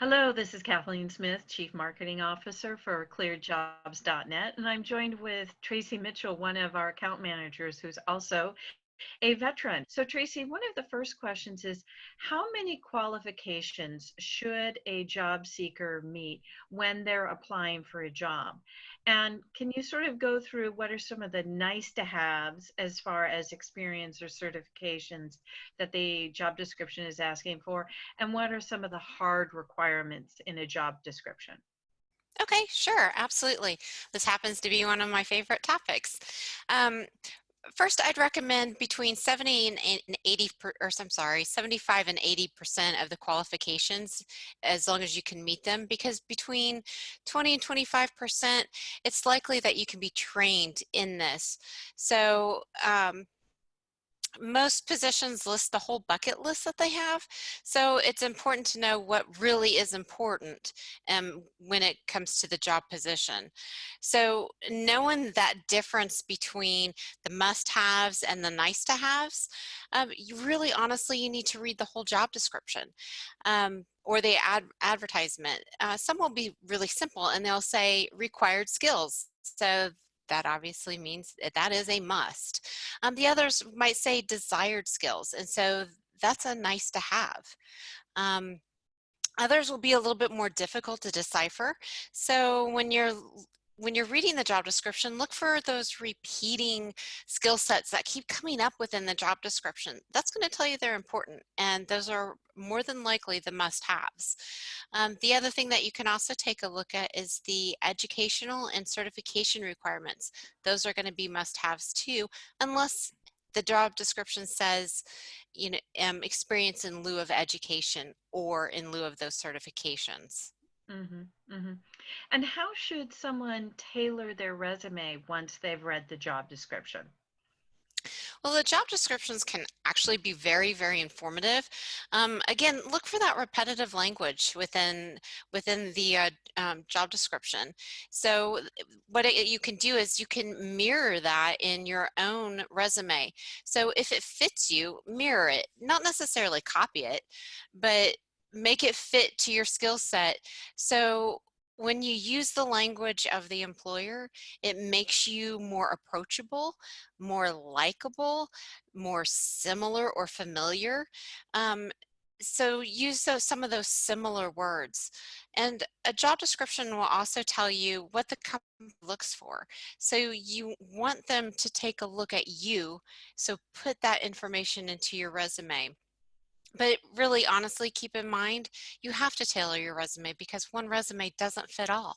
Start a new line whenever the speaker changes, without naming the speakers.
Hello, this is Kathleen Smith, Chief Marketing Officer for ClearedJobs.Net, and I'm joined with Tracy Mitchell, one of our account managers who's also a veteran. So, Tracy, one of the first questions is how many qualifications should a job seeker meet when they're applying for a job? And can you sort of go through what are some of the nice to haves as far as experience or certifications that the job description is asking for? And what are some of the hard requirements in a job description?
Okay, sure, absolutely. This happens to be one of my favorite topics. Um, First, I'd recommend between 70 and 80, or I'm sorry, 75 and 80% of the qualifications, as long as you can meet them, because between 20 and 25%, it's likely that you can be trained in this. So, most positions list the whole bucket list that they have, so it's important to know what really is important when it comes to the job position. So knowing that difference between the must-haves and the nice-to-haves, you really honestly you need to read the whole job description or the advertisement. Some will be really simple and they'll say required skills. So that obviously means that is a must. The others might say desired skills, and so that's a nice to have. Um, Others will be a little bit more difficult to decipher. So when you're reading the job description, look for those repeating skill sets that keep coming up within the job description. That's going to tell you they're important, and those are more than likely the must-haves. The other thing that you can also take a look at is the educational and certification requirements. Those are going to be must-haves too, unless the job description says, experience in lieu of education or in lieu of those certifications.
hmm hmm And how should someone tailor their resume once they've read the job description?
Well, the job descriptions can actually be very, very informative. Again, look for that repetitive language within the job description. So what you can do is you can mirror that in your own resume. So if it fits you, mirror it, not necessarily copy it, but make it fit to your skill set. So when you use the language of the employer, it makes you more approachable, more likable, more similar or familiar. Um, so use some of those similar words. And a job description will also tell you what the company looks for. So you want them to take a look at you. So put that information into your resume. But really, honestly, keep in mind, you have to tailor your resume because one resume doesn't fit all.